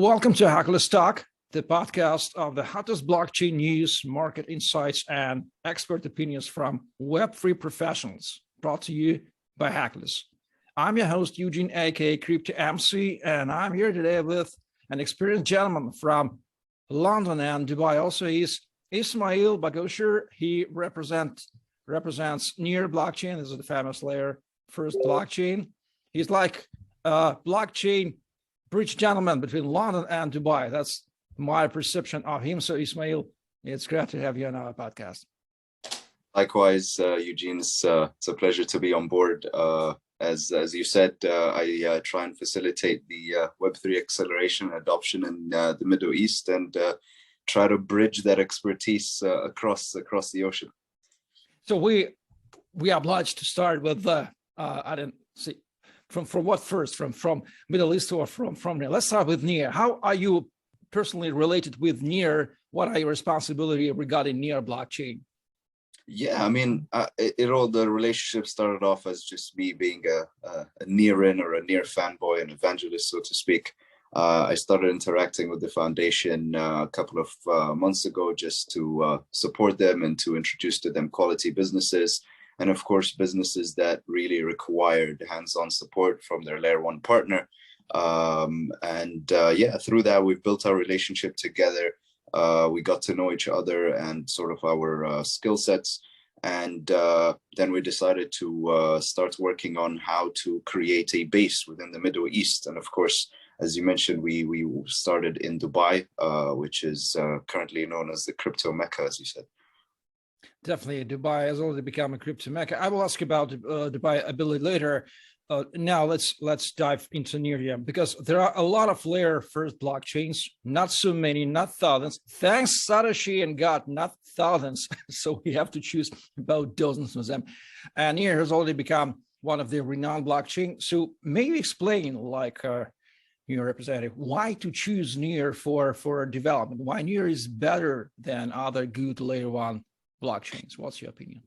Welcome to Hackless Talk, the podcast of the hottest blockchain news, market insights, and expert opinions from Web3 professionals, brought to you by Hackless. I'm your host, Eugene, aka Crypto MC, and I'm here today with an experienced gentleman from London and Dubai. Also, he's Ismail Bagosher. He represents Near Blockchain. This is the famous layer first blockchain. He's like a blockchain bridge gentleman between London and Dubai. That's my perception of him. So Ismail, it's great to have you on our podcast. Likewise, Eugene, it's a pleasure to be on board. As you said, I try and facilitate the Web3 acceleration and adoption in the Middle East and try to bridge that expertise across the ocean. So we are obliged to start with I didn't see from what first, from Middle East or from Near. Let's start with Near. How are you personally related with Near? What are your responsibilities regarding Near blockchain? Yeah, I mean, the relationship started off as just me being a Near-in or a Near fanboy and evangelist, so to speak. I started interacting with the foundation a couple of months ago just to support them and to introduce to them quality businesses. And of course, businesses that really required hands-on support from their layer one partner. Yeah, through that, we've built our relationship together. We got to know each other and sort of our skill sets. And then we decided to start working on how to create a base within the Middle East. And of course, as you mentioned, we started in Dubai, which is currently known as the crypto Mecca, as you said. Definitely, Dubai has already become a crypto Mecca. I will ask you about Dubai a bit later. Now let's dive into Near, because there are a lot of layer first blockchains, not so many, not thousands. Thanks Satoshi and God, not thousands. So we have to choose about dozens of them. And Near has already become one of the renowned blockchain. So maybe explain, like your representative, why to choose Near for development? Why Near is better than other good layer one blockchains? What's your opinion?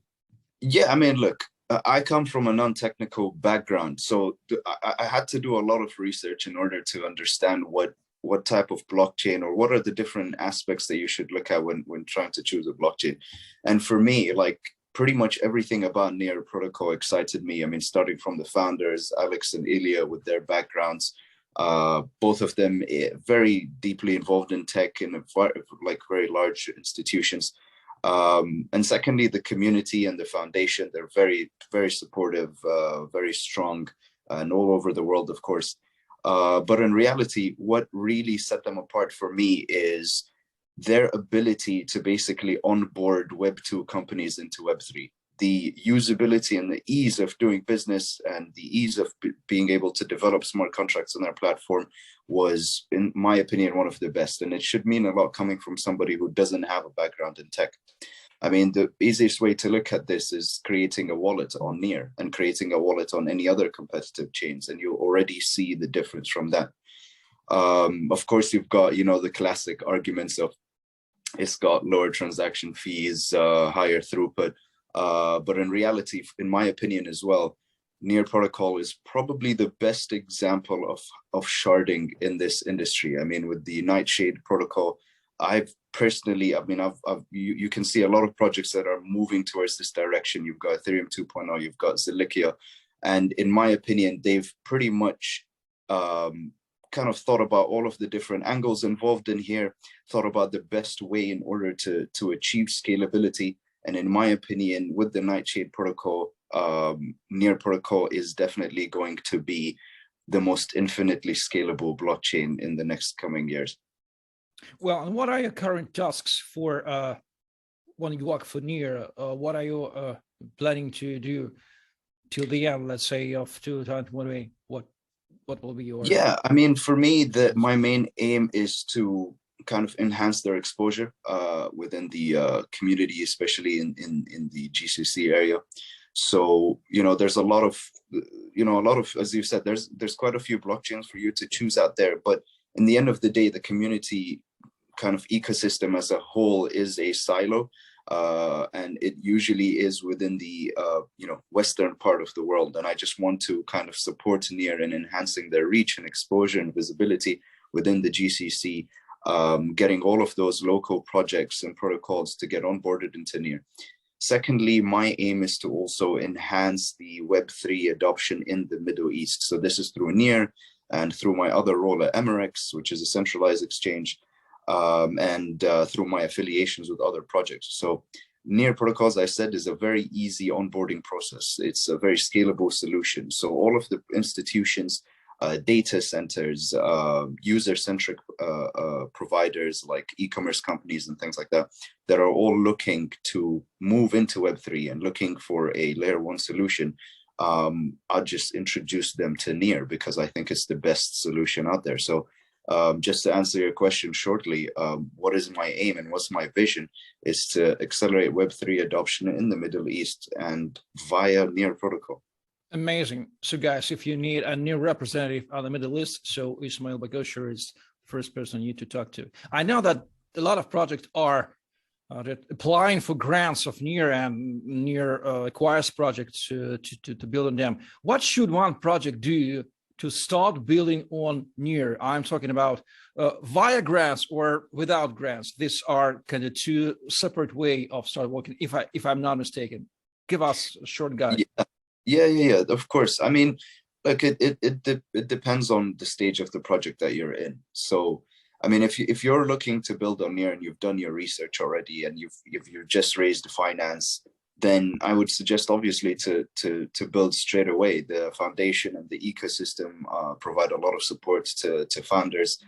Yeah, I mean, look, I come from a non-technical background, so I had to do a lot of research in order to understand what type of blockchain or what are the different aspects that you should look at when trying to choose a blockchain. And for me, like pretty much everything about Near protocol excited me. I mean, starting from the founders, Alex and Ilya, with their backgrounds, both of them very deeply involved in tech in like very large institutions. And secondly, the community and the foundation, they're very, very supportive, very strong, and all over the world, of course. But in reality, what really set them apart for me is their ability to basically onboard Web2 companies into Web3. The usability and the ease of doing business and the ease of being able to develop smart contracts on their platform was, in my opinion, one of the best. And it should mean a lot coming from somebody who doesn't have a background in tech. I mean, the easiest way to look at this is creating a wallet on Near and creating a wallet on any other competitive chains. And you already see the difference from that. Of course, you've got, the classic arguments of it's got lower transaction fees, higher throughput. But in reality, in my opinion as well, Near protocol is probably the best example of sharding in this industry. I mean, with the Nightshade protocol, you can see a lot of projects that are moving towards this direction. You've got Ethereum 2.0, you've got Zilikia, and in my opinion, they've pretty much kind of thought about all of the different angles involved in here, thought about the best way in order to achieve scalability. And in my opinion, with the Nightshade protocol, Near protocol is definitely going to be the most infinitely scalable blockchain in the next coming years. Well, and what are your current tasks for when you work for Near? What are you planning to do till the end, let's say, of 2020? What will be your... Yeah, I mean, for me, my main aim is to kind of enhance their exposure within the community, especially in the GCC area. So, there's a lot of, as you said, there's quite a few blockchains for you to choose out there. But in the end of the day, the community kind of ecosystem as a whole is a silo. And it usually is within the Western part of the world. And I just want to kind of support Near in enhancing their reach and exposure and visibility within the GCC, getting all of those local projects and protocols to get onboarded into Near. Secondly, my aim is to also enhance the Web3 adoption in the Middle East. So this is through Near and through my other role at Emirates, which is a centralized exchange, and through my affiliations with other projects. So Near Protocol, as I said, is a very easy onboarding process. It's a very scalable solution. So all of the institutions, data centers, user-centric providers like e-commerce companies and things like that, that are all looking to move into Web3 and looking for a layer 1 solution, I'll just introduce them to Near because I think it's the best solution out there. So just to answer your question shortly, what is my aim and what's my vision is to accelerate Web3 adoption in the Middle East and via Near Protocol. Amazing. So guys, if you need a new representative on the Middle East, so Ismail Bagosher is the first person you need to talk to. I know that a lot of projects are applying for grants of Near, and Near acquires projects to build on them. What should one project do to start building on Near? I'm talking about via grants or without grants. These are kind of two separate ways of start working, if I'm not mistaken. Give us a short guide. Yeah, of course. I mean, look, it depends on the stage of the project that you're in. So, I mean, if you're looking to build on Near and you've done your research already and you've just raised the finance, then I would suggest obviously to build straight away. The foundation and the ecosystem provide a lot of support to founders,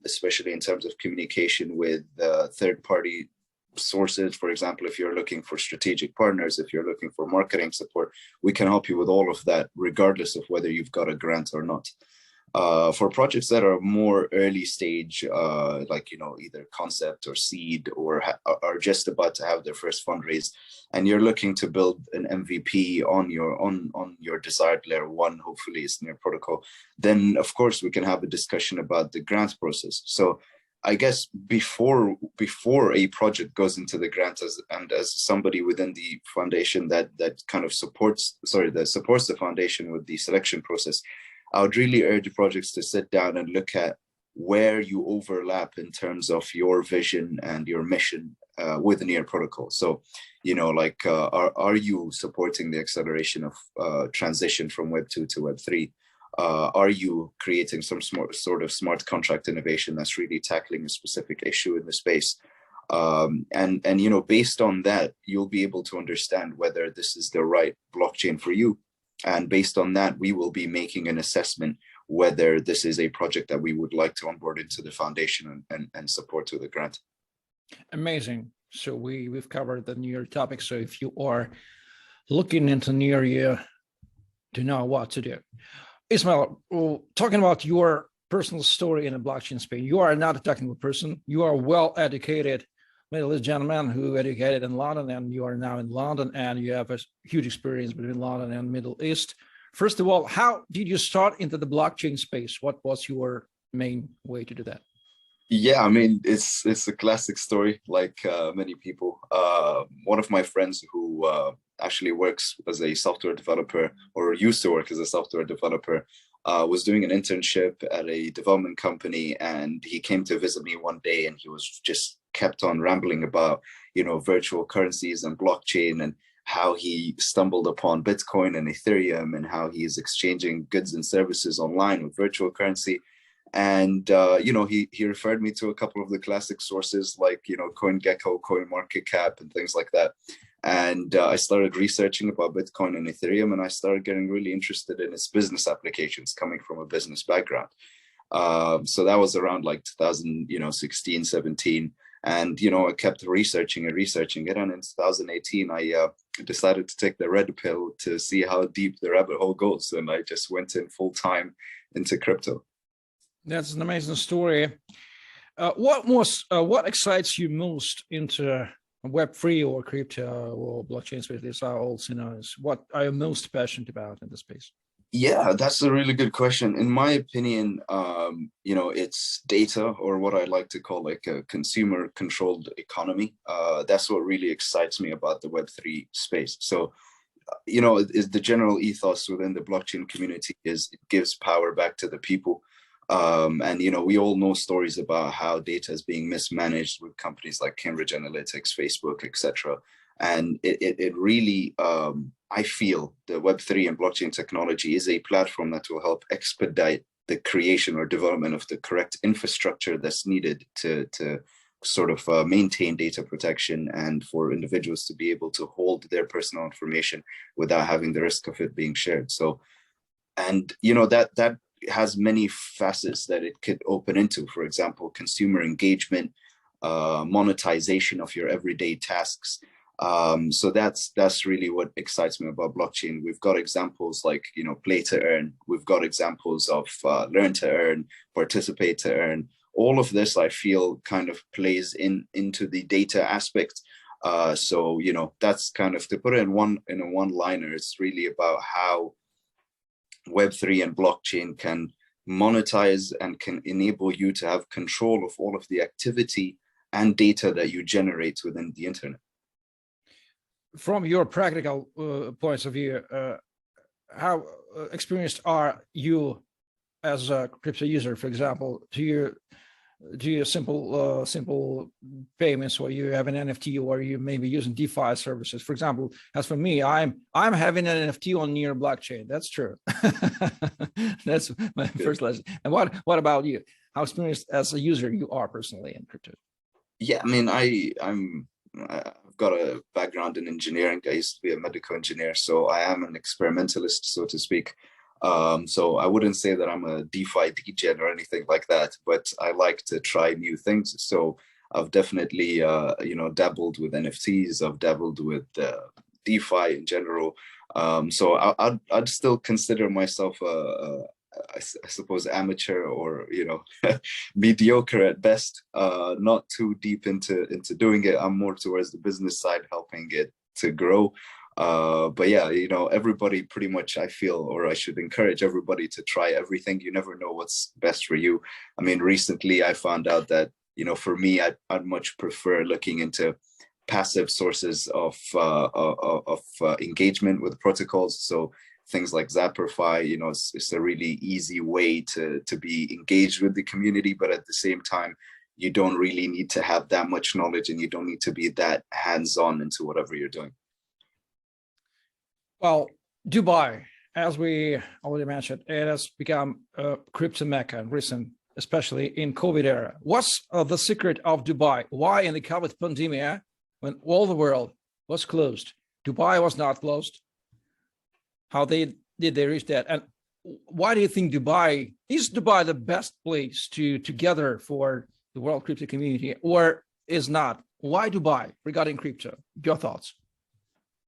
especially in terms of communication with third-party sources. For example, if you're looking for strategic partners, if you're looking for marketing support, we can help you with all of that, regardless of whether you've got a grant or not. For projects that are more early stage, like, you know, either concept or seed or are just about to have their first fundraise, and you're looking to build an MVP on your desired layer 1, hopefully it's Near Protocol, then of course we can have a discussion about the grant process. So I guess before a project goes into the grant, as somebody within the foundation that kind of supports the foundation with the selection process, I would really urge projects to sit down and look at where you overlap in terms of your vision and your mission with Near Protocol. So, you know, like, are you supporting the acceleration of transition from Web 2 to Web 3? Are you creating some sort of smart contract innovation that's really tackling a specific issue in the space? And you know, based on that, you'll be able to understand whether this is the right blockchain for you. And based on that, we will be making an assessment whether this is a project that we would like to onboard into the foundation and support to the grant. Amazing. So we've covered the Near topic. So if you are looking into Near, you do know what to do. Ismail, talking about your personal story in the blockchain space, you are not a technical person. You are a well-educated Middle East gentleman who educated in London, and you are now in London, and you have a huge experience between London and Middle East. First of all, how did you start into the blockchain space? What was your main way to do that? Yeah, I mean, it's a classic story, like many people. One of my friends who actually works as a software developer, or used to work as a software developer, was doing an internship at a development company, and he came to visit me one day, and he was just kept on rambling about, you know, virtual currencies and blockchain, and how he stumbled upon Bitcoin and Ethereum, and how he is exchanging goods and services online with virtual currency. And you know, he referred me to a couple of the classic sources, like, you know, CoinGecko, CoinMarketCap, and things like that. And I started researching about Bitcoin and Ethereum, and I started getting really interested in its business applications, coming from a business background. So that was around like 2016, 17. And, you know, I kept researching it. And in 2018, I decided to take the red pill to see how deep the rabbit hole goes. And I just went in full time into crypto. That's an amazing story. What excites you most into Web3 or crypto or blockchain space? These are all synonyms. What are you most passionate about in the space? Yeah, that's a really good question. In my opinion, you know, it's data, or what I like to call like a consumer-controlled economy. That's what really excites me about the Web3 space. So, you know, is the general ethos within the blockchain community is it gives power back to the people. And, we all know stories about how data is being mismanaged with companies like Cambridge Analytics, Facebook, etc. And it really, I feel the Web3 and blockchain technology is a platform that will help expedite the creation or development of the correct infrastructure that's needed to sort of maintain data protection and for individuals to be able to hold their personal information without having the risk of it being shared. So, and that has many facets that it could open into. For example, consumer engagement, monetization of your everyday tasks. So that's really what excites me about blockchain. We've got examples like, play to earn. We've got examples of learn to earn, participate to earn. All of this, I feel, kind of plays into the data aspect. So, that's kind of, to put it in a one-liner, it's really about how Web3 and blockchain can monetize and can enable you to have control of all of the activity and data that you generate within the internet. From your practical points of view, how experienced are you as a crypto user, for example? Do you simple payments where you have an NFT, or you maybe using DeFi services? For example, as for me, I'm having an NFT on near blockchain. That's true. That's my first lesson. And what about you? How experienced as a user you are personally in crypto? Yeah, I mean, I've got a background in engineering. I used to be a medical engineer, so I am an experimentalist, so to speak. So I wouldn't say that I'm a DeFi degen or anything like that, but I like to try new things. So I've definitely, dabbled with NFTs. I've dabbled with DeFi in general. So I'd still consider myself I suppose amateur, or mediocre at best. Not too deep into doing it. I'm more towards the business side, helping it to grow. But yeah, everybody pretty much, I feel, or I should encourage everybody to try everything. You never know what's best for you. I mean, recently I found out that, for me, I'd much prefer looking into passive sources of engagement with protocols. So things like Zapperfy, it's a really easy way to be engaged with the community, but at the same time, you don't really need to have that much knowledge, and you don't need to be that hands-on into whatever you're doing. Well, Dubai, as we already mentioned, it has become a crypto mecca in recent, especially in COVID era. What's the secret of Dubai? Why in the COVID pandemic, when all the world was closed, Dubai was not closed? How did they reach that? And why do you think is Dubai the best place to gather for the world crypto community, or is not? Why Dubai regarding crypto? Your thoughts?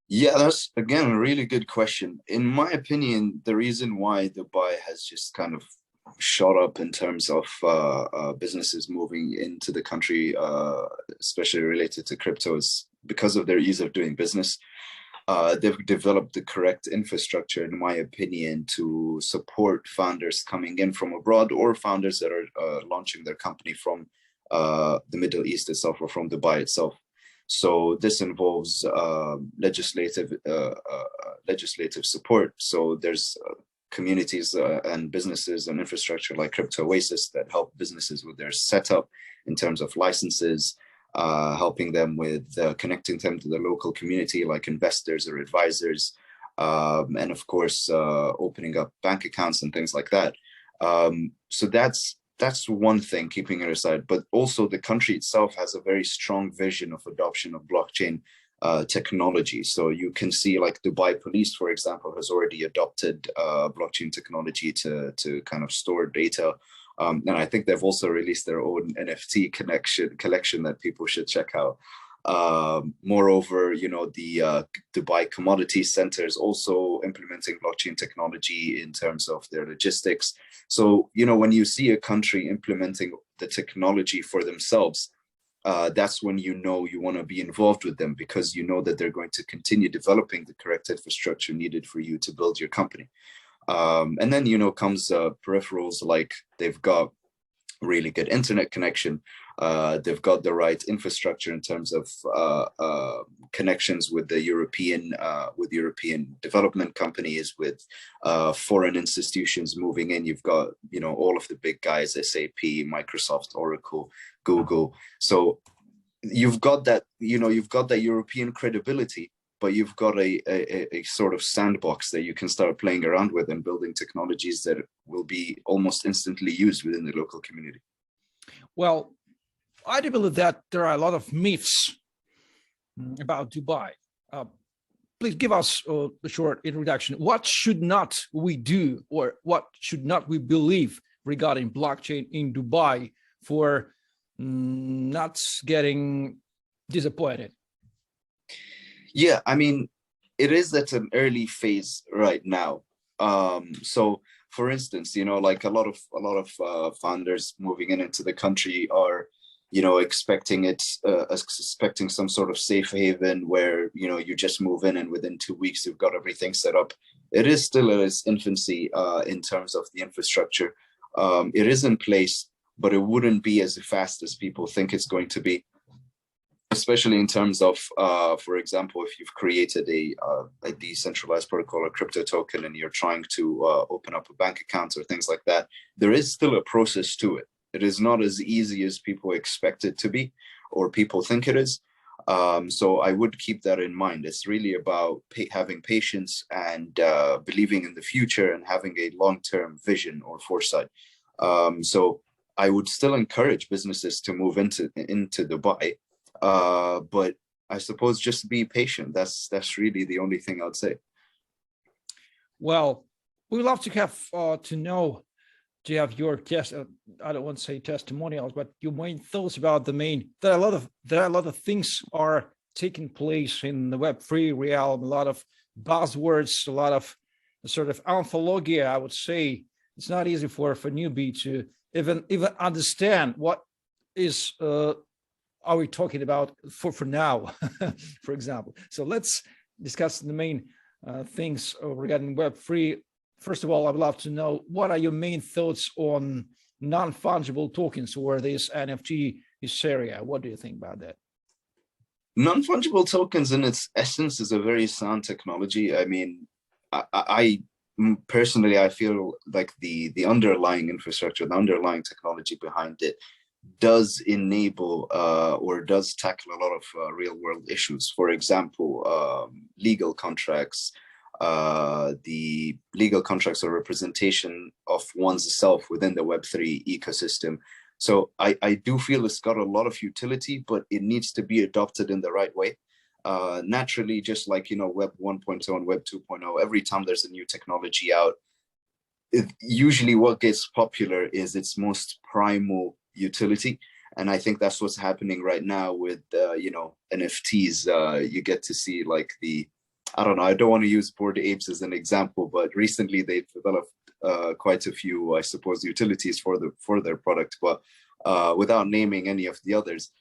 Yeah, that's, again, a really good question. In my opinion, the reason why Dubai has just kind of shot up in terms of businesses moving into the country, especially related to crypto, is because of their ease of doing business. They've developed the correct infrastructure, in my opinion, to support founders coming in from abroad, or founders that are launching their company from the Middle East itself, or from Dubai itself. So this involves legislative support. So there's communities and businesses and infrastructure like Crypto Oasis that help businesses with their setup in terms of licenses, helping them with connecting them to the local community like investors or advisors, and of course opening up bank accounts and things like that. So that's one thing, keeping it aside, but also the country itself has a very strong vision of adoption of blockchain technology. So you can see, like, Dubai Police, for example, has already adopted blockchain technology to kind of store data. And I think they've also released their own NFT collection that people should check out. Moreover, the Dubai Commodity Center is also implementing blockchain technology in terms of their logistics. So, when you see a country implementing the technology for themselves, that's when you want to be involved with them, because you know that they're going to continue developing the correct infrastructure needed for you to build your company. And then, comes peripherals, like they've got really good internet connection. They've got the right infrastructure in terms of connections with the European development companies, with foreign institutions moving in. You've got, you know, all of the big guys: SAP, Microsoft, Oracle, Google. So you've got that, you know, you've got that European credibility, but you've got a sort of sandbox that you can start playing around with and building technologies that will be almost instantly used within the local community. Well, I do believe that there are a lot of myths about Dubai. Please give us a short introduction. What should not we do, or what should not we believe regarding blockchain in Dubai for not getting disappointed? Yeah, I mean, it is at an early phase right now. So, for instance, you know, like a lot of founders moving into the country are, you know, expecting some sort of safe haven where, you know, you just move in and within 2 weeks you've got everything set up. It is still in its infancy in terms of the infrastructure. It is in place, but it wouldn't be as fast as people think it's going to be, especially in terms of, for example, if you've created a decentralized protocol or crypto token and you're trying to open up a bank account or things like that, there is still a process to it. It is not as easy as people expect it to be, or people think it is. So I would keep that in mind. It's really about having patience and believing in the future and having a long-term vision or foresight. So I would still encourage businesses to move into Dubai, but I suppose just be patient. That's really the only thing I'd say. Well, we would love to have to know, do you have your I don't want to say testimonials, but your main thoughts about there are a lot of things are taking place in the Web3 realm, a lot of buzzwords, a lot of sort of anthologia, I would say. It's not easy for a newbie to even understand what is are we talking about for now, for example. So let's discuss the main things regarding Web3. First of all, I'd love to know, what are your main thoughts on non-fungible tokens, or this NFT hysteria? What do you think about that? Non-fungible tokens in its essence is a very sound technology. I mean, I personally, I feel like the underlying infrastructure, the underlying technology behind it does enable or does tackle a lot of real world issues. For example, legal contracts, the legal contracts or representation of one's self within the Web3 ecosystem. So I do feel it's got a lot of utility, but it needs to be adopted in the right way. Naturally, just like, you know, Web 1.0 and Web 2.0, every time there's a new technology out, usually what gets popular is its most primal utility. And I think that's what's happening right now with, you know, NFTs. You get to see like I don't know, I don't want to use Bored Apes as an example, but recently they've developed quite a few, I suppose, utilities for their product. But without naming any of the others,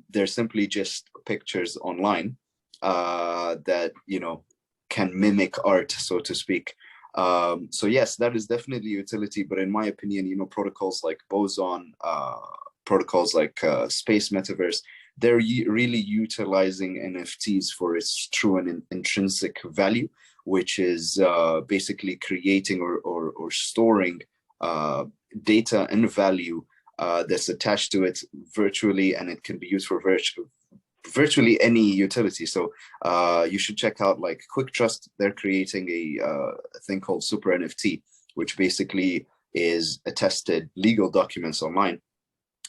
they're simply just pictures online that, you know, can mimic art, so to speak. So yes, that is definitely utility, but in my opinion, you know, protocols like Boson, protocols like Space Metaverse, they're really utilizing NFTs for its true and intrinsic value, which is basically creating or storing data and value that's attached to it virtually, and it can be used for virtually any utility. So you should check out like Quick Trust. They're creating a thing called Super NFT, which basically is attested legal documents online,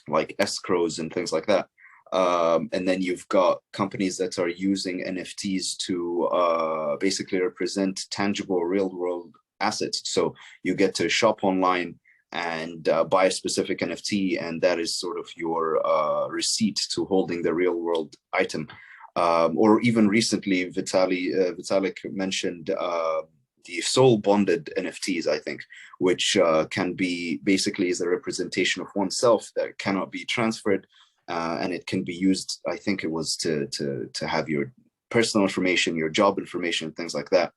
like escrows and things like that. And then you've got companies that are using NFTs to basically represent tangible real world assets. So you get to shop online and buy a specific NFT, and that is sort of your receipt to holding the real world item. Or even recently, Vitalik mentioned the soul bonded NFTs, I think, which can be basically is a representation of oneself that cannot be transferred. And it can be used, I think it was to have your personal information, your job information, things like that.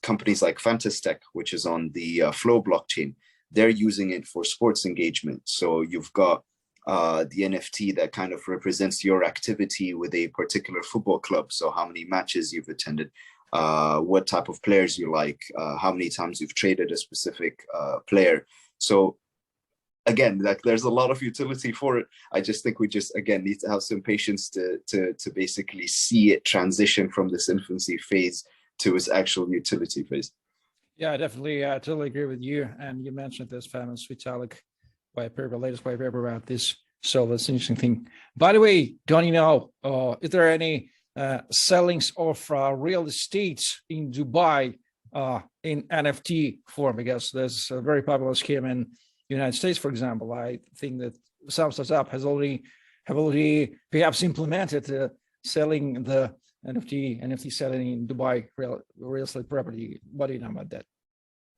Companies like Tech, which is on the Flow blockchain, they're using it for sports engagement. So you've got the NFT that kind of represents your activity with a particular football club. So how many matches you've attended, what type of players you like, how many times you've traded a specific player. So again, like there's a lot of utility for it. I just think we just, again, need to have some patience to basically see it transition from this infancy phase to its actual utility phase. Yeah, definitely. I totally agree with you. And you mentioned this famous Vitalik white paper, latest white paper about this. So that's an interesting thing. By the way, don't you know, is there any sellings of real estate in Dubai in NFT form? Because there's a very popular scheme in the United States, for example. I think that some startup have already perhaps implemented selling the NFT selling in Dubai real estate property. What do you know about that?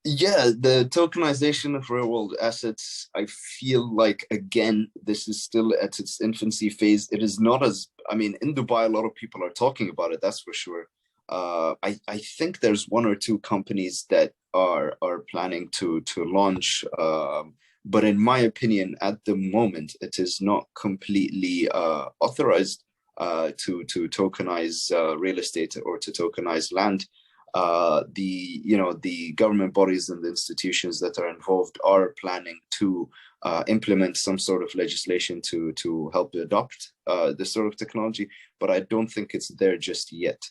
Yeah, the tokenization of real world assets, I feel like, again, this is still at its infancy phase. It is not as, I mean, in Dubai, a lot of people are talking about it, that's for sure. I think there's one or two companies that are planning to launch, but in my opinion, at the moment, it is not completely authorized to tokenize real estate or to tokenize land. The government bodies and the institutions that are involved are planning to implement some sort of legislation to help adopt this sort of technology, but I don't think it's there just yet.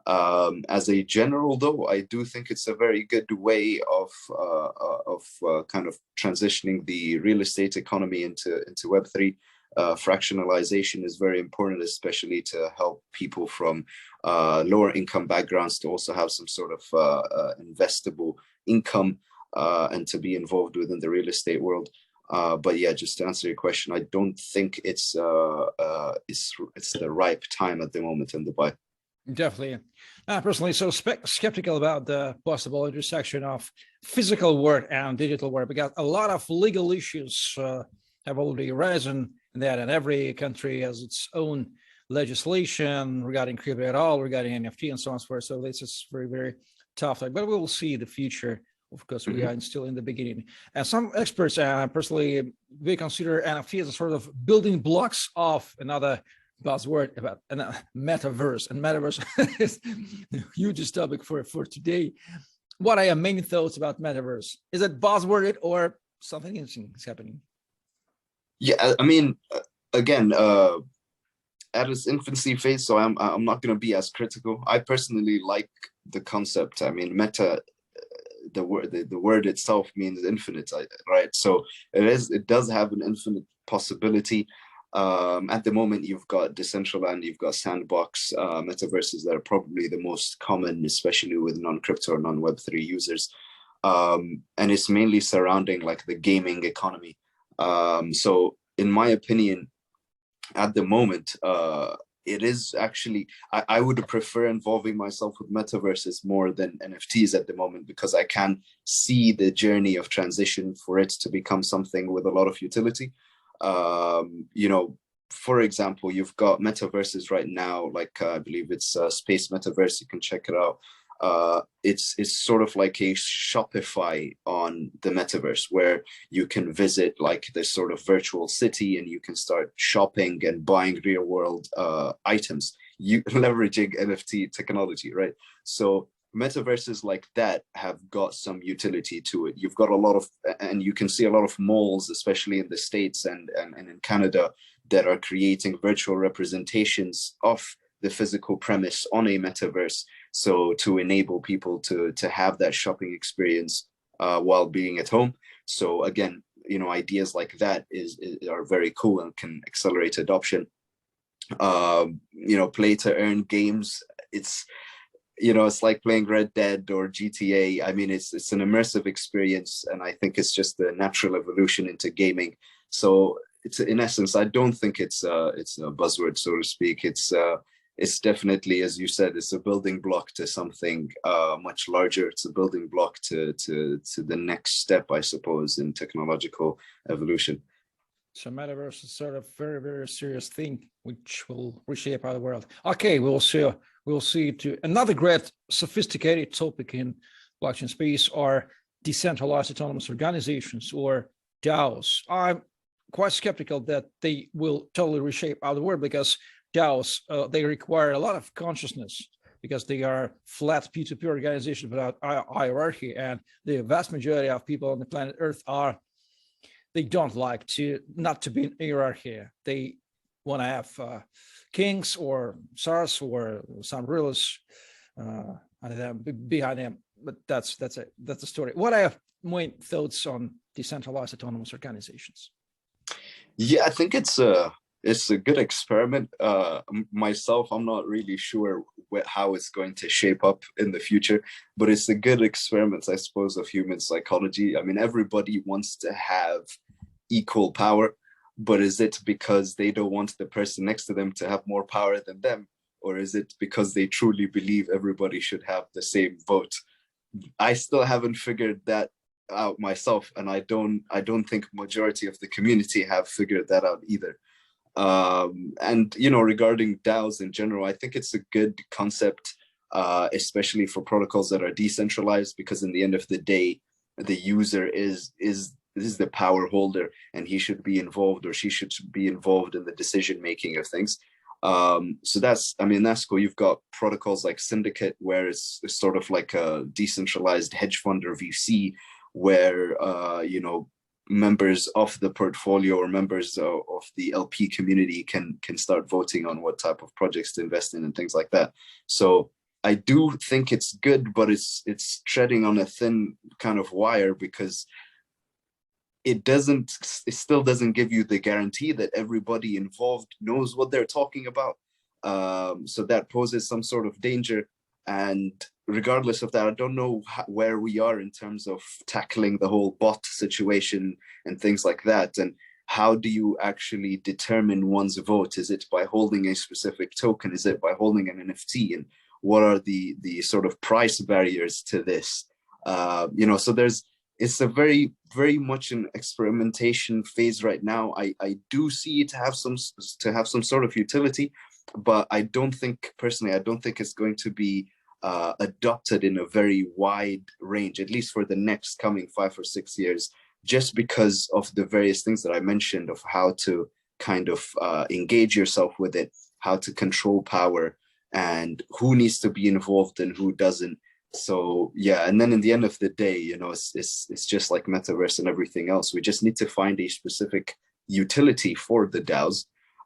As a general, though, I do think it's a very good way of kind of transitioning the real estate economy into Web3. Fractionalization is very important, especially to help people from lower income backgrounds to also have some sort of investable income and to be involved within the real estate world. But yeah, just to answer your question, I don't think it's the ripe time at the moment in Dubai. Definitely. Personally, so skeptical about the possible intersection of physical world and digital world, because a lot of legal issues have already arisen in that, and every country has its own legislation regarding crypto at all, regarding NFT and so on and so forth. So this is very, very tough, but we will see the future. Of course, we are still in the beginning. And some experts, personally, they consider NFT as a sort of building blocks of another buzzword about metaverse, and metaverse is the hugest topic for today. What are your main thoughts about metaverse? Is it buzzword or something interesting is happening? Yeah, I mean, again, at its infancy phase, so I'm not going to be as critical. I personally like the concept. I mean, meta, the word itself means infinite, right? So it does have an infinite possibility. At the moment, you've got Decentraland, you've got Sandbox, metaverses that are probably the most common, especially with non-crypto or non-Web3 users. And it's mainly surrounding like the gaming economy. So in my opinion, at the moment, it is actually, I would prefer involving myself with metaverses more than NFTs at the moment, because I can see the journey of transition for it to become something with a lot of utility. For example, you've got metaverses right now, like I believe it's Space Metaverse. You can check it out. It's sort of like a Shopify on the metaverse, where you can visit like this sort of virtual city and you can start shopping and buying real world items, leveraging NFT technology, right? So metaverses like that have got some utility to it. You've got a lot of, and you can see a lot of malls, especially in the States and in Canada, that are creating virtual representations of the physical premise on a metaverse. So to enable people to have that shopping experience while being at home. So again, ideas like that are very cool and can accelerate adoption. Play to earn games. It's like playing Red Dead or GTA. I mean, it's an immersive experience, and I think it's just the natural evolution into gaming. So it's, in essence, I don't think it's a buzzword, so to speak. It's definitely, as you said, it's a building block to something much larger. It's a building block to the next step, I suppose, in technological evolution. So metaverse is sort of very, very serious thing, which will reshape our world. Okay, we'll see to another great sophisticated topic in blockchain space, are decentralized autonomous organizations or DAOs. I'm quite skeptical that they will totally reshape our world, because DAOs, they require a lot of consciousness, because they are flat P2P organizations without hierarchy, and the vast majority of people on the planet Earth they don't like not to be in hierarchy. They want to have kings or czars or some rulers behind them. But that's a story. What are your thoughts on decentralized autonomous organizations? Yeah, I think it's a good experiment. Myself, I'm not really sure how it's going to shape up in the future, but it's a good experiment, I suppose, of human psychology. I mean, everybody wants to have equal power, but is it because they don't want the person next to them to have more power than them? Or is it because they truly believe everybody should have the same vote? I still haven't figured that out myself, and I don't think majority of the community have figured that out either. And regarding DAOs in general, I think it's a good concept, especially for protocols that are decentralized, because in the end of the day, the user is the power holder, and he should be involved, or she should be involved in the decision making of things. So that's cool. You've got protocols like Syndicate, where it's sort of like a decentralized hedge fund or VC, where members of the portfolio or members of the LP community can start voting on what type of projects to invest in and things like that. So I do think it's good, but it's treading on a thin kind of wire, because it still doesn't give you the guarantee that everybody involved knows what they're talking about. So that poses some sort of danger. And regardless of that, I don't know where we are in terms of tackling the whole bot situation and things like that. And how do you actually determine one's vote? Is it by holding a specific token? Is it by holding an NFT? And what are the sort of price barriers to this? So it's a very, very much an experimentation phase right now. I do see it to have some sort of utility, but I don't think it's going to be adopted in a very wide range, at least for the next coming 5 or 6 years, just because of the various things that I mentioned of how to kind of engage yourself with it, how to control power, and who needs to be involved and who doesn't. So yeah, and then in the end of the day, it's just like Metaverse and everything else. We just need to find a specific utility for the DAOs,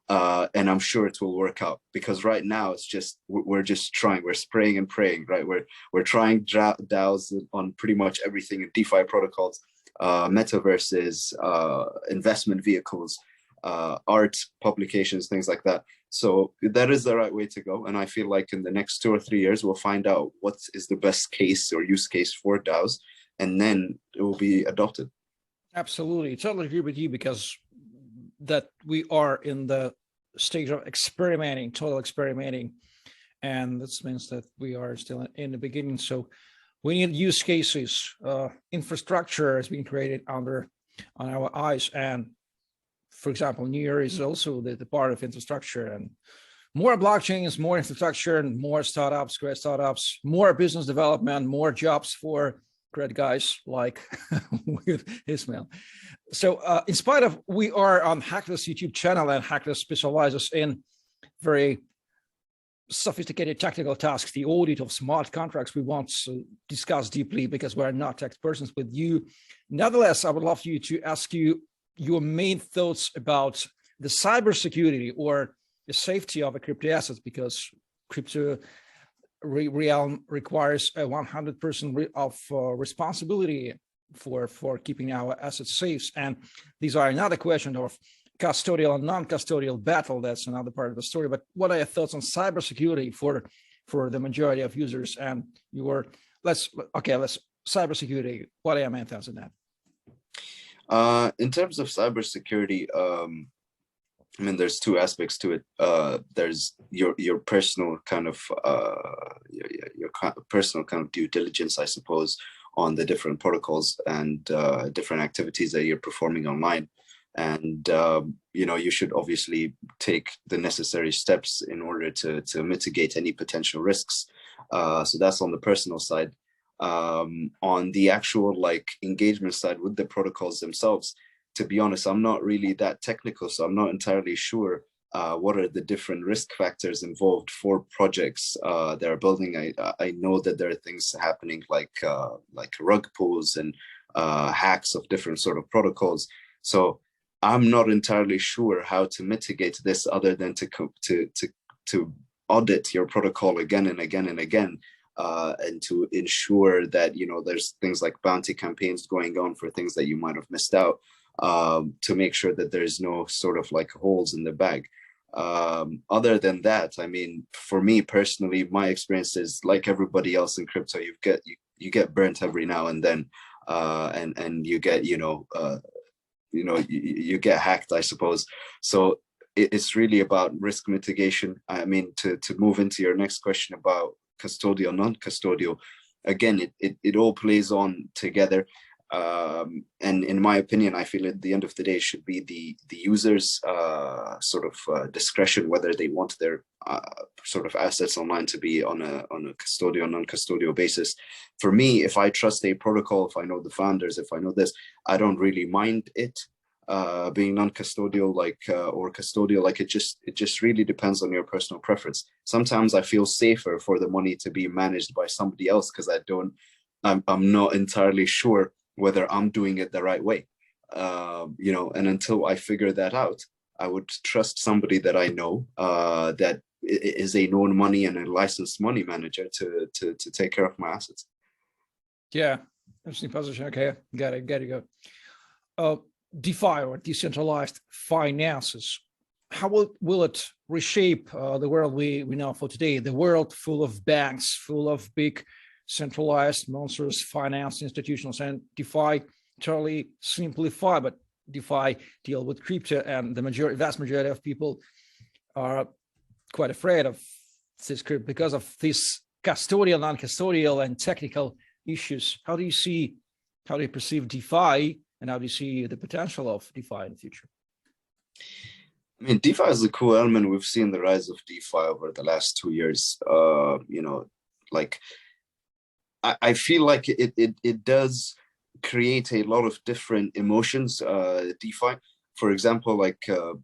and I'm sure it will work out, because right now it's just we're spraying and praying, right? We're trying DAOs on pretty much everything in DeFi protocols, metaverses, investment vehicles, art publications, things like that. So that is the right way to go. And I feel like in the next 2 or 3 years, we'll find out what is the best case or use case for DAOs, and then it will be adopted. Absolutely. I totally agree with you, because that we are in the stage of total experimenting. And this means that we are still in the beginning. So we need use cases. Infrastructure has been created on our eyes. And for example, New Year is also the part of infrastructure, and more blockchains, more infrastructure, and more startups, great startups, more business development, more jobs for great guys like with Ismail. So in spite of, we are on Hackless YouTube channel, and Hackless specializes in very sophisticated technical tasks, the audit of smart contracts we want to discuss deeply, because we're not tech persons with you. Nevertheless, I would love you to ask you your main thoughts about the cybersecurity or the safety of a crypto asset, because crypto realm requires a 100% of responsibility for keeping our assets safe. And these are another question of custodial and non-custodial battle. That's another part of the story. But what are your thoughts on cybersecurity for the majority of users? And let's cybersecurity. What are your main thoughts on that? In terms of cybersecurity, there's two aspects to it. There's your personal kind of your personal kind of due diligence, I suppose, on the different protocols and different activities that you're performing online. And you should obviously take the necessary steps in order to mitigate any potential risks. So that's on the personal side. On the actual like engagement side with the protocols themselves, to be honest, I'm not really that technical, so I'm not entirely sure what are the different risk factors involved for projects that are building. I know that there are things happening like rug pulls and hacks of different sort of protocols. So I'm not entirely sure how to mitigate this other than to audit your protocol again and again and again, and to ensure that, you know, there's things like bounty campaigns going on for things that you might have missed out, to make sure that there's no sort of like holes in the bag. Other than that, I mean, for me personally, my experience is like everybody else in crypto, you get burnt every now and then, and you get, you get hacked, I suppose. So it's really about risk mitigation. I mean, to move into your next question about custodial, non-custodial, again, it all plays on together. And in my opinion, I feel at the end of the day, it should be the user's sort of discretion whether they want their sort of assets online to be on a custodial, non-custodial basis. For me, if I trust a protocol, if I know the founders, if I know this, I don't really mind it being non-custodial or custodial. Like it just really depends on your personal preference. Sometimes I feel safer for the money to be managed by somebody else because I'm not entirely sure whether I'm doing it the right way. And until I figure that out, I would trust somebody that I know that is a known money and a licensed money manager to take care of my assets. Yeah, interesting position. Okay, got it. Go. DeFi, or decentralized finances, how will it reshape the world we know for today? The world full of banks, full of big centralized monstrous finance institutions, and DeFi totally simplify, but DeFi deal with crypto, and the vast majority of people are quite afraid of this crypto because of this custodial, non-custodial, and technical issues. How do you perceive DeFi, and how do you see the potential of DeFi in the future? I mean, DeFi is a cool element. We've seen the rise of DeFi over the last 2 years. I feel like it does create a lot of different emotions, DeFi. For example,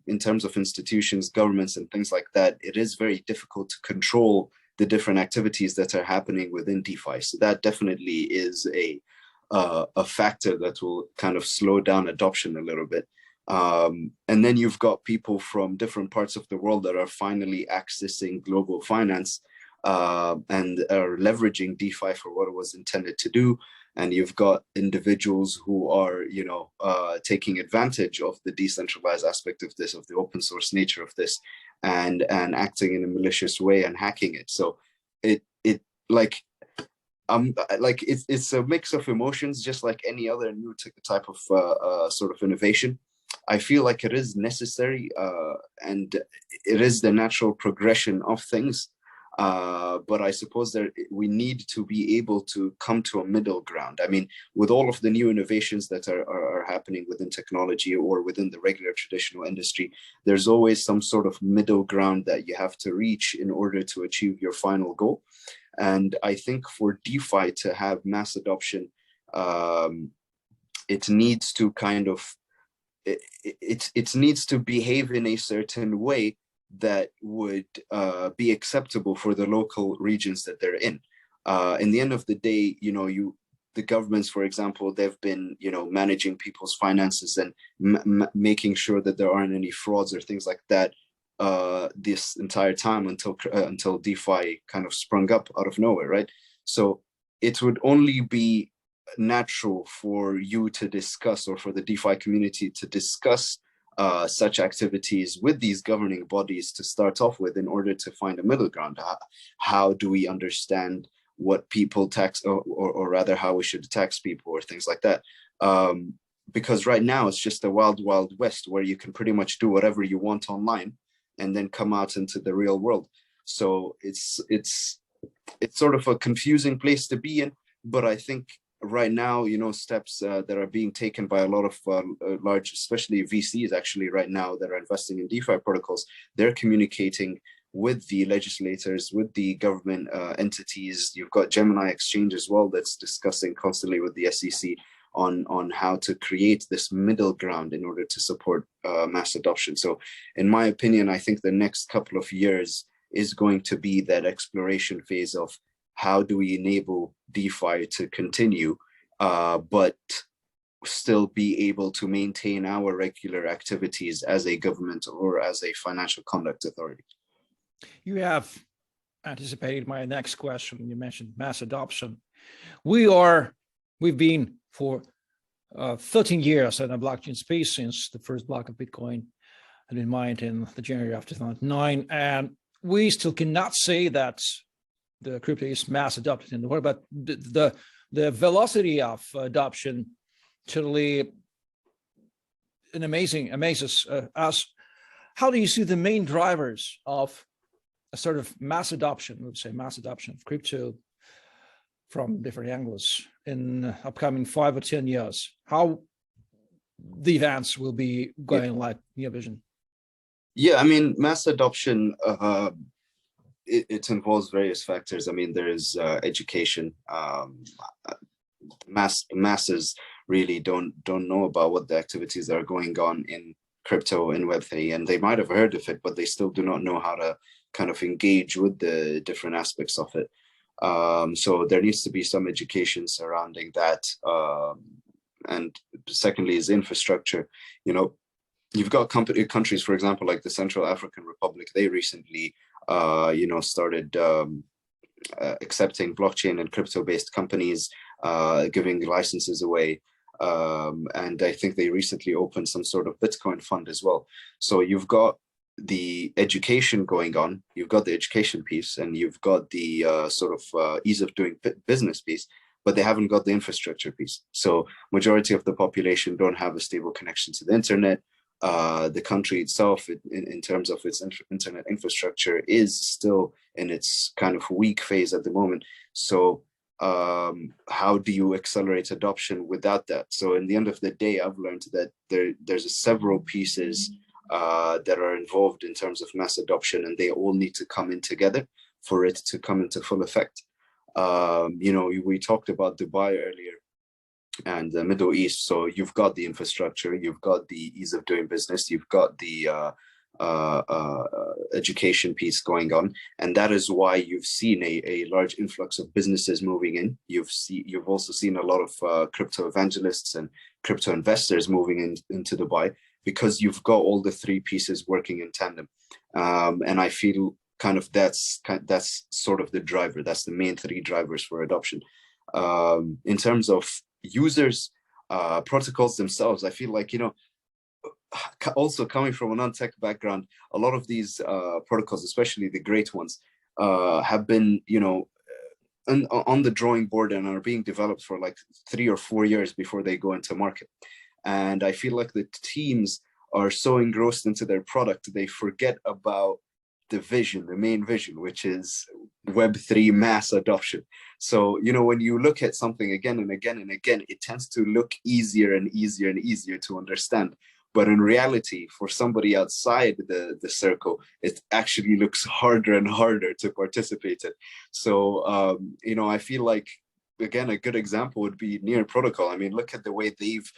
in terms of institutions, governments, and things like that, it is very difficult to control the different activities that are happening within DeFi. So that definitely is a factor that will kind of slow down adoption a little bit. And then you've got people from different parts of the world that are finally accessing global finance and are leveraging DeFi for what it was intended to do. And you've got individuals who are, taking advantage of the decentralized aspect of this, of the open source nature of this, and acting in a malicious way and hacking it. So it's a mix of emotions, just like any other new type of sort of innovation. I feel like it is necessary, and it is the natural progression of things. But I suppose that we need to be able to come to a middle ground. I mean, with all of the new innovations that are happening within technology or within the regular traditional industry, there's always some sort of middle ground that you have to reach in order to achieve your final goal. And I think for DeFi to have mass adoption, it needs to kind of, it needs to behave in a certain way that would be acceptable for the local regions that they're in. In the end of the day, the governments, for example, they've been, managing people's finances and making sure that there aren't any frauds or things like that this entire time until DeFi kind of sprung up out of nowhere, right? So it would only be natural for you to discuss, or for the DeFi community to discuss such activities with these governing bodies to start off with, in order to find a middle ground. How do we understand what people tax, or rather how we should tax people, or things like that? Because right now it's just a wild, wild west where you can pretty much do whatever you want online and then come out into the real world. So it's sort of a confusing place to be in. But I think right now, steps that are being taken by a lot of large, especially VCs actually right now, that are investing in DeFi protocols, they're communicating with the legislators, with the government entities. You've got Gemini Exchange as well that's discussing constantly with the SEC on how to create this middle ground in order to support mass adoption. So in my opinion, I think the next couple of years is going to be that exploration phase of how do we enable DeFi to continue, but still be able to maintain our regular activities as a government or as a financial conduct authority. You have anticipated my next question. You mentioned mass adoption. We've been for 13 years in the blockchain space since the first block of Bitcoin had been mined in the January of 2009, and we still cannot say that the crypto is mass adopted in the world, but the velocity of adoption totally amazes us. How do you see the main drivers of a sort of mass adoption, let's say mass adoption of crypto from different angles in upcoming 5 or 10 years? How the events will be going like in your vision? Yeah, I mean, mass adoption, it involves various factors. I mean, there is education. Masses really don't know about what the activities that are going on in crypto and Web3, and they might have heard of it, but they still do not know how to kind of engage with the different aspects of it. So there needs to be some education surrounding that. And secondly is infrastructure. You know, you've got countries, for example, like the Central African Republic. They recently, started accepting blockchain and crypto-based companies, giving licenses away. And I think they recently opened some sort of Bitcoin fund as well. So you've got the education going on, you've got the education piece, and you've got the ease of doing business piece, but they haven't got the infrastructure piece. So majority of the population don't have a stable connection to the internet. The country itself, in terms of its internet infrastructure, is still in its kind of weak phase at the moment. So how do you accelerate adoption without that? So in the end of the day, I've learned that there's several pieces that are involved in terms of mass adoption, and they all need to come in together for it to come into full effect. We talked about Dubai earlier and the Middle East. So you've got the infrastructure, you've got the ease of doing business, you've got the education piece going on, and that is why you've seen a large influx of businesses moving in. You've also seen a lot of crypto evangelists and crypto investors moving into Dubai, because you've got all the three pieces working in tandem. And I feel kind of that's sort of the driver. That's the main three drivers for adoption. In terms of users, protocols themselves, I feel like, also coming from a non-tech background, a lot of these protocols, especially the great ones, have been, on the drawing board and are being developed for like 3 or 4 years before they go into market. And I feel like the teams are so engrossed into their product, they forget about the vision, the main vision, which is Web3 mass adoption. So, when you look at something again and again and again, it tends to look easier and easier and easier to understand. But in reality, for somebody outside the circle, it actually looks harder and harder to participate in. So, I feel like, again, a good example would be Near Protocol. I mean, look at the way they've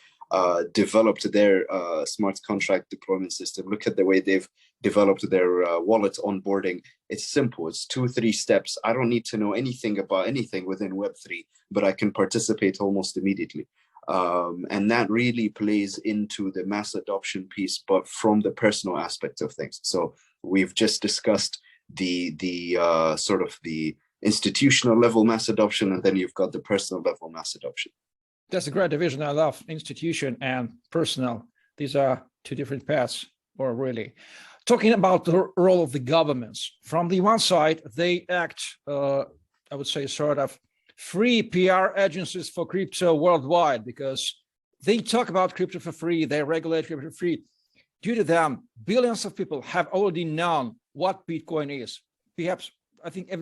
developed their smart contract deployment system. Look at the way they've developed their wallet onboarding. It's simple. It's 2-3 steps. I don't need to know anything about anything within Web3, but I can participate almost immediately. And that really plays into the mass adoption piece, but from the personal aspect of things. So we've just discussed the sort of the institutional level mass adoption, and then you've got the personal level mass adoption. That's a great division. I love institution and personal. These are two different paths, or really. Talking about the role of the governments. From the one side, they act, I would say, sort of free PR agencies for crypto worldwide, because they talk about crypto for free, they regulate crypto for free. Due to them, billions of people have already known what Bitcoin is. Perhaps, I think,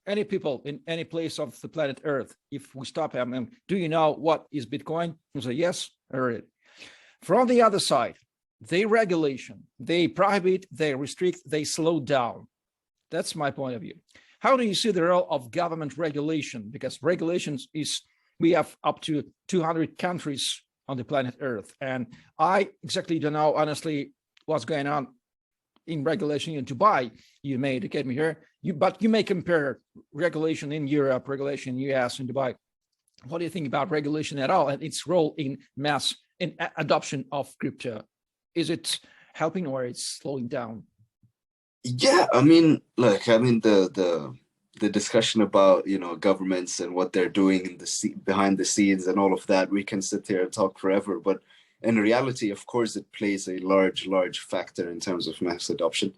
any people in any place of the planet Earth, if we stop them, do you know what is Bitcoin? We'll say, yes, I heard it. From the other side, they regulation, they prohibit, they restrict, they slow down. That's my point of view. How do you see the role of government regulation? Because regulations is, we have up to 200 countries on the planet Earth. And I exactly don't know, honestly, what's going on in regulation in Dubai. You may educate me here, but you may compare regulation in Europe, regulation in US, and Dubai. What do you think about regulation at all and its role in adoption of crypto? Is it helping or it's slowing down? Yeah, I mean, look, I mean the discussion about, you know, governments and what they're doing in the behind the scenes and all of that, we can sit here and talk forever. But in reality, of course, it plays a large factor in terms of mass adoption.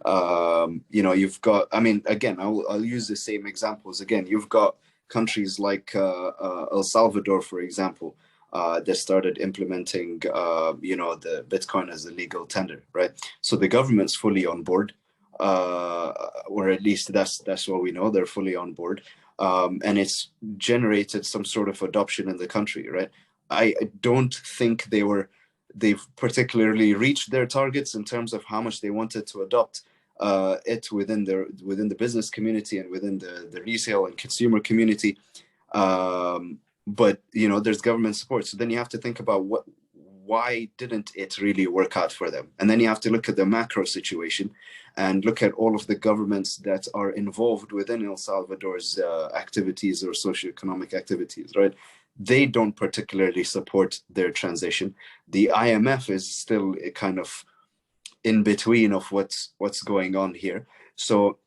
You know, you've got, I mean, again, I'll use the same examples again. You've got countries like El Salvador, for example, that started implementing, you know, the Bitcoin as a legal tender, right? So the government's fully on board, or at least that's what we know. They're fully on board, and it's generated some sort of adoption in the country, right? I don't think they've particularly reached their targets in terms of how much they wanted to adopt it within the business community and within the resale and consumer community. But you know, there's government support. So then you have to think about why didn't it really work out for them? And then you have to look at the macro situation and look at all of the governments that are involved within El Salvador's activities or socioeconomic activities, right? They don't particularly support their transition. The IMF is still a kind of in between of what's going on here. So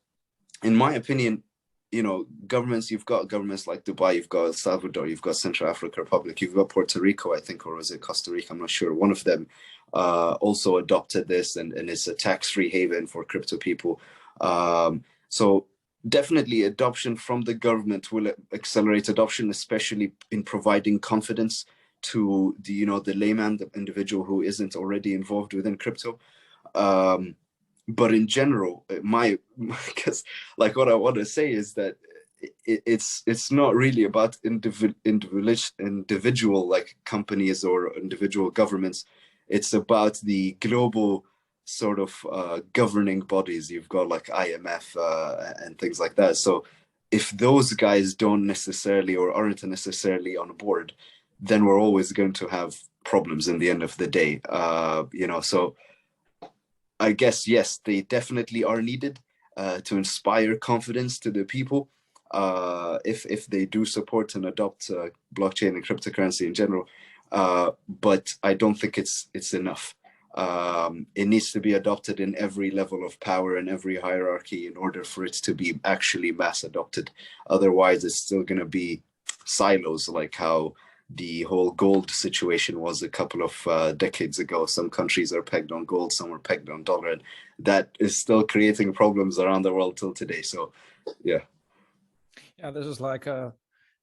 in my opinion, you know, governments, you've got governments like Dubai, you've got El Salvador, you've got Central African Republic, you've got Puerto Rico, I think, or was it Costa Rica? I'm not sure. One of them also adopted this, and it's a tax-free haven for crypto people. So definitely adoption from the government will accelerate adoption, especially in providing confidence to the, you know, the layman, the individual who isn't already involved within crypto. But in general, because like what I want to say is that it's not really about individual like companies or individual governments. It's about the global sort of governing bodies. You've got like IMF and things like that. So if those guys don't necessarily or aren't necessarily on board, then we're always going to have problems in the end of the day. You know, so I guess, yes, they definitely are needed to inspire confidence to the people if they do support and adopt blockchain and cryptocurrency in general. But I don't think it's enough. It needs to be adopted in every level of power and every hierarchy in order for it to be actually mass adopted. Otherwise, it's still going to be silos, like how the whole gold situation was a couple of decades ago. Some countries are pegged on gold, some are pegged on dollar, and that is still creating problems around the world till today. So, yeah. Yeah, this is like a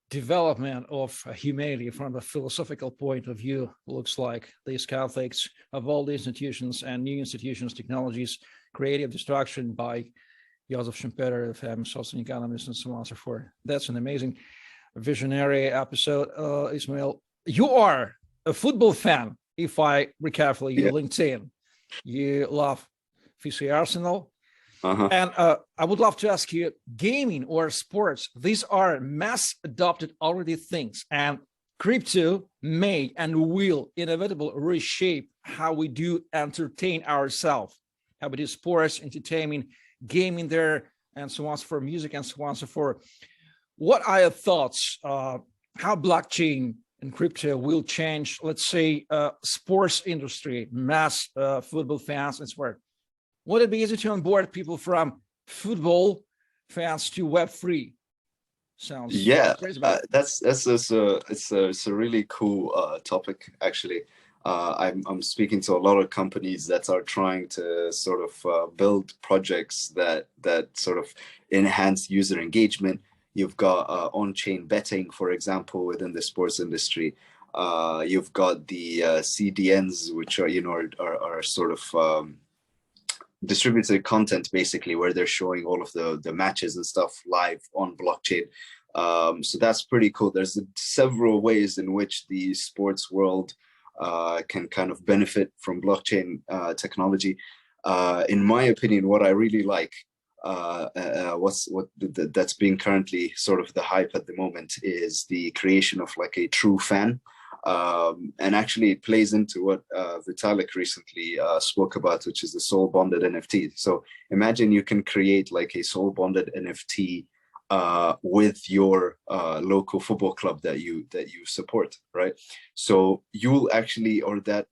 development of humanity from a philosophical point of view. Looks like these conflicts of all the institutions and new institutions, technologies, creative destruction by Joseph Schumpeter, the famous social economist, and so on and so forth. That's an amazing visionary episode. Ismail, you are a football fan, if I read carefully your LinkedIn. You love FC Arsenal. And I would love to ask you, gaming or sports, these are mass adopted already things, and crypto may and will inevitably reshape how we do entertain ourselves, how we do sports, entertainment, gaming there, and so on for music and so on and so forth. What are your thoughts how blockchain and crypto will change, let's say, sports industry, mass football fans and so forth? Would it be easy to onboard people from football fans to Web3? Sounds crazy. It's a really cool topic, actually. I'm speaking to a lot of companies that are trying to sort of build projects that sort of enhance user engagement. You've got on-chain betting, for example, within the sports industry. You've got the CDNs, which are, you know, are sort of distributed content, basically, where they're showing all of the matches and stuff live on blockchain. So that's pretty cool. There's several ways in which the sports world can kind of benefit from blockchain technology. In my opinion, what I really like that's being currently sort of the hype at the moment is the creation of like a true fan. And actually it plays into what Vitalik recently spoke about, which is the soul bonded NFT. So imagine you can create like a soul bonded NFT with your local football club that you support, right? So you'll actually, or the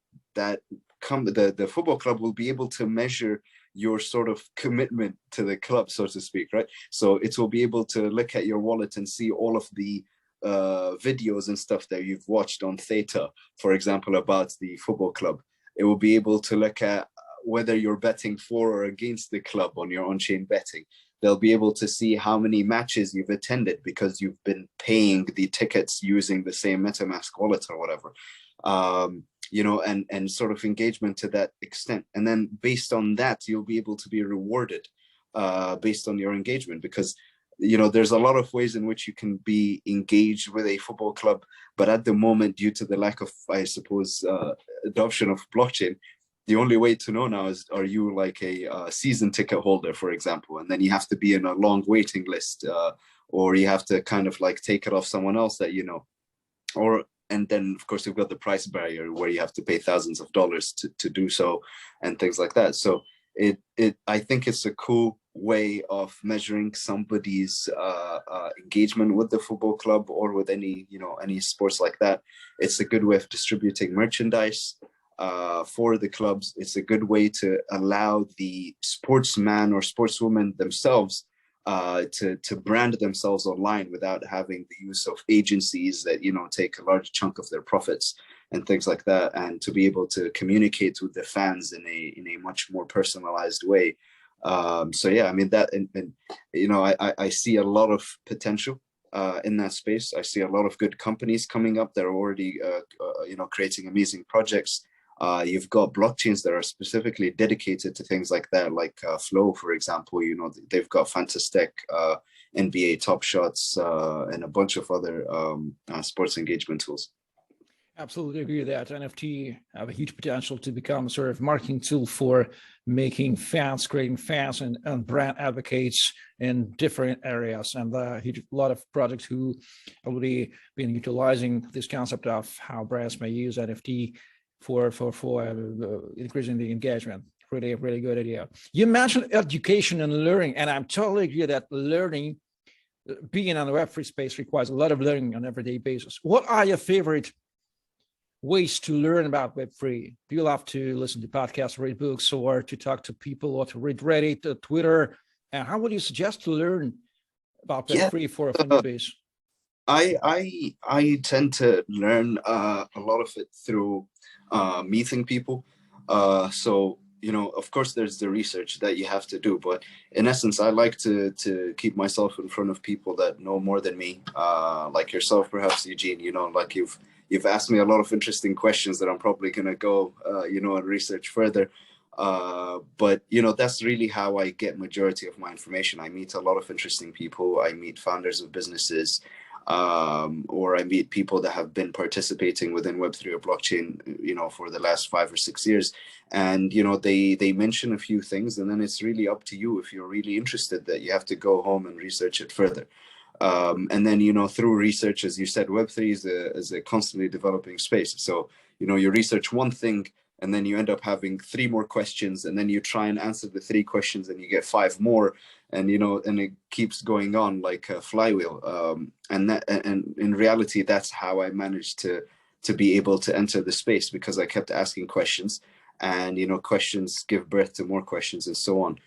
football club will be able to measure your sort of commitment to the club, so to speak, right? So it will be able to look at your wallet and see all of the videos and stuff that you've watched on Theta, for example, about the football club. It will be able to look at whether you're betting for or against the club on your on-chain betting. They'll be able to see how many matches you've attended because you've been paying the tickets using the same MetaMask wallet or whatever. You know, and sort of engagement to that extent. And then based on that, you'll be able to be rewarded based on your engagement, because, you know, there's a lot of ways in which you can be engaged with a football club. But at the moment, due to the lack of, I suppose, adoption of blockchain, the only way to know now is, are you like a season ticket holder, for example, and then you have to be in a long waiting list, or you have to kind of like take it off someone else that you know, and then of course you've got the price barrier where you have to pay thousands of dollars to do so, and things like that. So I think it's a cool way of measuring somebody's engagement with the football club or with any, you know, any sports like that. It's a good way of distributing merchandise for the clubs. It's a good way to allow the sportsman or sportswoman themselves to brand themselves online without having the use of agencies that, you know, take a large chunk of their profits and things like that, and to be able to communicate with the fans in a much more personalized way. So yeah, I mean that, and you know, I see a lot of potential in that space. I see a lot of good companies coming up that are already you know, creating amazing projects. You've got blockchains that are specifically dedicated to things like that, like Flow, for example. You know, they've got fantastic NBA Top Shots and a bunch of other sports engagement tools. Absolutely agree with that. NFT have a huge potential to become a sort of marketing tool for making fans, creating fans and brand advocates in different areas. And a lot of projects who have already been utilizing this concept of how brands may use NFT for increasing the engagement. Really, really good idea. You mentioned education and learning, and I'm totally agree that learning, being on the Web3 space, requires a lot of learning on an everyday basis. What are your favorite ways to learn about Web3? Do you love to listen to podcasts, read books, or to talk to people, or to read Reddit, Twitter? And how would you suggest to learn about Web3 for newbies? I tend to learn a lot of it through meeting people. So, you know, of course, there's the research that you have to do, but in essence, I like to keep myself in front of people that know more than me, like yourself, perhaps, Eugene. You know, like you've asked me a lot of interesting questions that I'm probably gonna go, you know, and research further. But you know, that's really how I get majority of my information. I meet a lot of interesting people. I meet founders of businesses. Or I meet people that have been participating within Web3 or blockchain, you know, for the last 5 or 6 years. And, you know, they mention a few things, and then it's really up to you, if you're really interested, that you have to go home and research it further. And then, you know, through research, as you said, Web3 is a constantly developing space. So, you know, you research one thing, and then you end up having 3 more questions, and then you try and answer the 3 questions and you get 5 more. And, you know, and it keeps going on like a flywheel. And in reality, that's how I managed to be able to enter the space, because I kept asking questions, and, you know, questions give birth to more questions, and so on.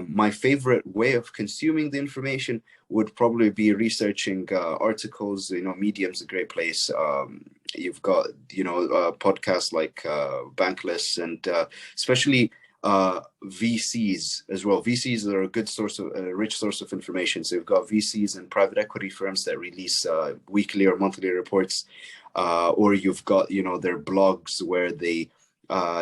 My favorite way of consuming the information would probably be researching articles. You know, Medium's a great place. You've got, you know, podcasts like Bankless, and especially VCs as well. VCs are a good source of a rich source of information. So you've got VCs and private equity firms that release weekly or monthly reports, or you've got, you know, their blogs where they,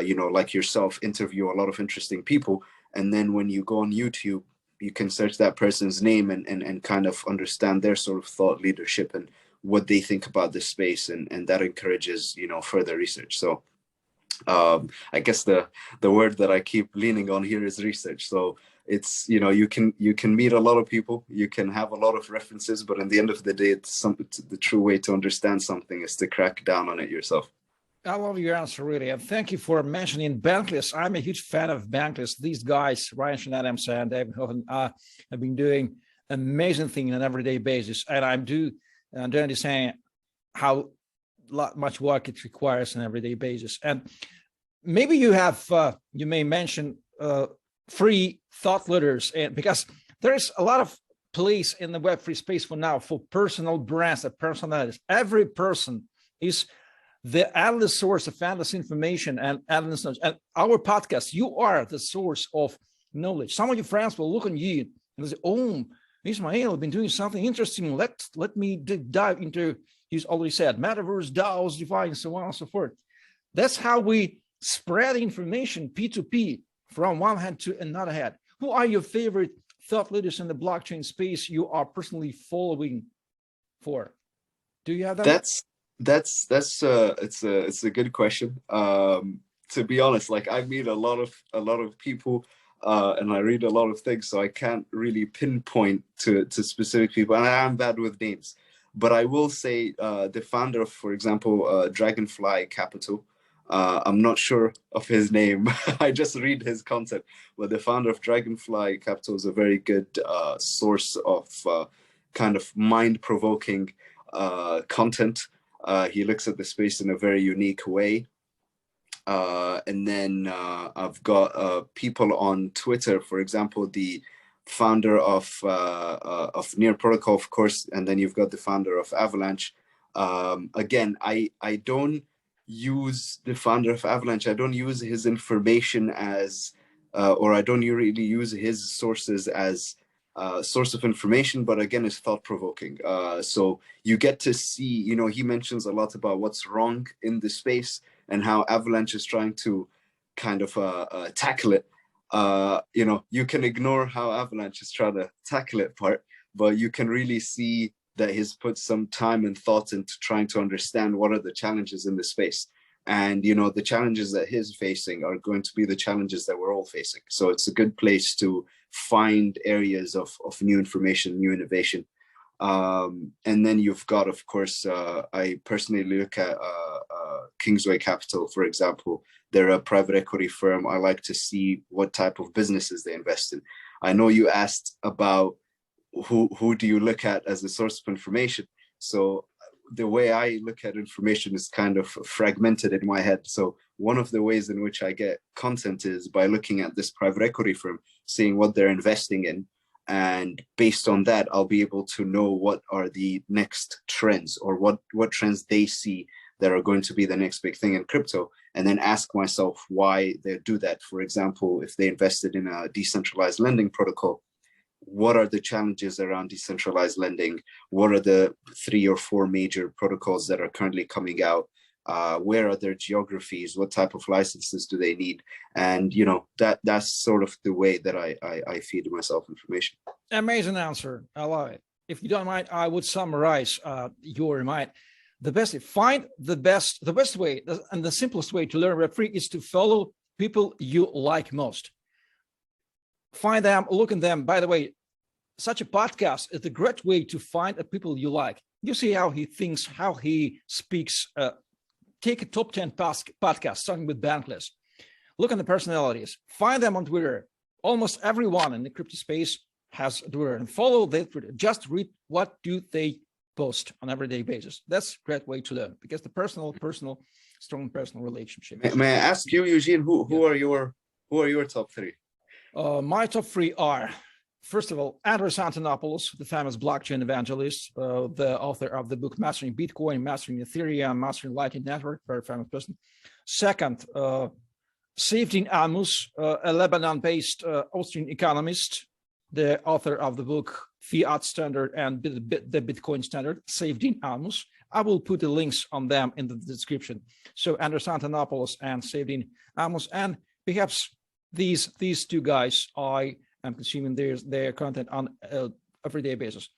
you know, like yourself, interview a lot of interesting people. And then when you go on YouTube, you can search that person's name and kind of understand their sort of thought leadership and what they think about this space, and that encourages, you know, further research. So I guess the word that I keep leaning on here is research. So it's, you know, you can meet a lot of people, you can have a lot of references, but in the end of the day, it's the true way to understand something is to crack down on it yourself. I love your answer, really, and thank you for mentioning Bankless. I'm a huge fan of Bankless. These guys, Ryan Adams and David Hoffen, have been doing amazing things on an everyday basis, and I'm understand how much work it requires on an everyday basis. And maybe you have, you may mention free thought leaders, and because there is a lot of place in the Web3 space for now for personal brands and personalities. Every person is the endless source of endless information and endless knowledge. And our podcast, you are the source of knowledge. Some of your friends will look on you and say, "Oh, Ismail, I've been doing something interesting. Let me dive into," he's already said, Metaverse, DAOs, DeFi, and so on and so forth. That's how we spread information P2P from one hand to another hand. Who are your favorite thought leaders in the blockchain space you are personally following for? Do you have that? It's a good question. To be honest, like I meet a lot of people, and I read a lot of things, so I can't really pinpoint to specific people, and I am bad with names. But I will say the founder of, for example, Dragonfly Capital. I'm not sure of his name. I just read his content. But the founder of Dragonfly Capital is a very good source of kind of mind-provoking content. He looks at the space in a very unique way. And then I've got people on Twitter, for example, the founder of Near Protocol, of course, and then you've got the founder of Avalanche. Again, I don't use the founder of Avalanche. I don't use his information as, or I don't really use his sources as source of information, but again, it's thought-provoking. So you get to see, you know, he mentions a lot about what's wrong in the space and how Avalanche is trying to kind of tackle it. You know, you can ignore how Avalanche is trying to tackle it part, but you can really see that he's put some time and thought into trying to understand what are the challenges in the space. And, you know, the challenges that he's facing are going to be the challenges that we're all facing. So it's a good place to find areas of new information, new innovation. And then you've got, of course, I personally look at Kingsway Capital, for example. They're a private equity firm. I like to see what type of businesses they invest in. I know you asked about who do you look at as a source of information. So the way I look at information is kind of fragmented in my head. So one of the ways in which I get content is by looking at this private equity firm, seeing what they're investing in. And based on that, I'll be able to know what are the next trends or what trends they see that are going to be the next big thing in crypto, and then ask myself why they do that. For example, if they invested in a decentralized lending protocol, what are the challenges around decentralized lending? What are the 3 or 4 major protocols that are currently coming out? Where are their geographies? What type of licenses do they need? And, you know, that's sort of the way that I feed myself information. Amazing answer. I love it. If you don't mind, I would summarize your mind. The best way and the simplest way to learn Web3 is to follow people you like most. Find them, look at them. By the way, such a podcast is a great way to find the people you like. You see how he thinks, how he speaks. Take a top 10 podcast, starting with Bankless. Look at the personalities. Find them on Twitter. Almost everyone in the crypto space has Twitter, and follow their Twitter. Just read what do they post on an everyday basis. That's a great way to learn, because the strong personal relationship. May I ask you, Eugene, who are your top 3? My top 3 are, first of all, Andreas Antonopoulos, the famous blockchain evangelist, the author of the book Mastering Bitcoin, Mastering Ethereum, Mastering Lightning Network, very famous person. Second, Saifedean Ammous, a Lebanon-based Austrian economist, the author of the book Fiat Standard and the Bitcoin Standard, Saifedean Ammous. I will put the links on them in the description. So Andreas Antonopoulos and Saifedean Ammous, and perhaps these 2 guys, I am consuming their content on an everyday basis.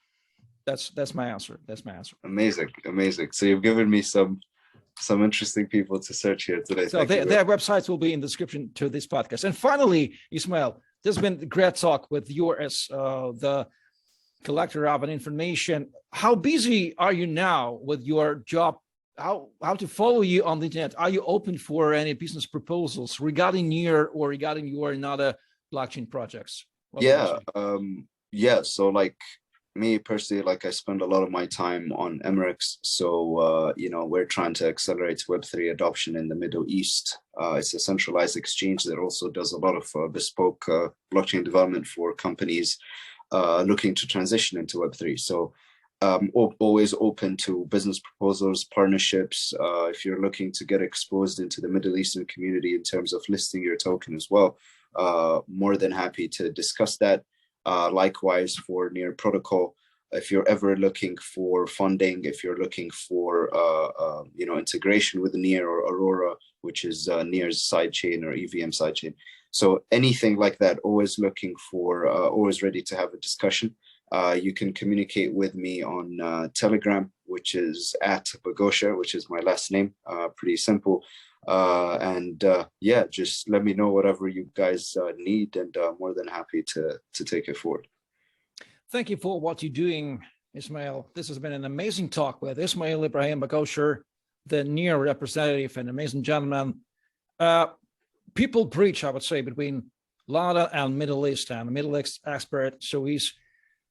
That's my answer. Amazing. So you've given me some interesting people to search here today. So their websites will be in the description to this podcast. And finally, Ismail, this has been a great talk with you as the collector of information. How busy are you now with your job? How to follow you on the internet? Are you open for any business proposals regarding NEAR or regarding your another blockchain projects? Yeah, yeah. So like me personally, like I spend a lot of my time on Emirates. So, you know, we're trying to accelerate Web3 adoption in the Middle East. It's a centralized exchange that also does a lot of bespoke blockchain development for companies looking to transition into Web3. So always open to business proposals, partnerships. If you're looking to get exposed into the Middle Eastern community in terms of listing your token as well, more than happy to discuss that. Likewise for NEAR protocol, if you're ever looking for funding, if you're looking for you know, integration with NEAR or Aurora, which is NEAR's sidechain or EVM sidechain. So anything like that, always looking for, always ready to have a discussion. You can communicate with me on Telegram, which is @Bagosher, which is my last name. Pretty simple. Yeah, just let me know whatever you guys need, and more than happy to take it forward. Thank you for what you're doing, Ismail. This has been an amazing talk with Ismail Ibrahim Bagosher, the NEAR representative, an amazing gentleman. People bridge, I would say, between London and Middle East, and a Middle East expert. So he's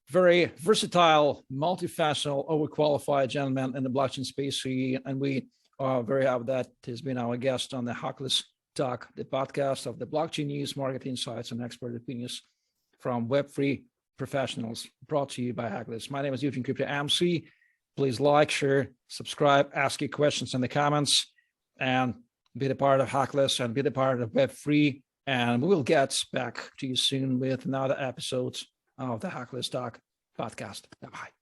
very versatile, multifaceted, overqualified gentleman in the blockchain space. And we are very happy that he's been our guest on the Hackless Talk, the podcast of the blockchain news, market insights, and expert opinions from Web3 professionals, brought to you by Hackless. My name is Eugene Crypto MC. Please like, share, subscribe, ask your questions in the comments, and be a part of Hackless and be a part of Web3. And we will get back to you soon with another episode of the Hackless Talk podcast. Bye-bye.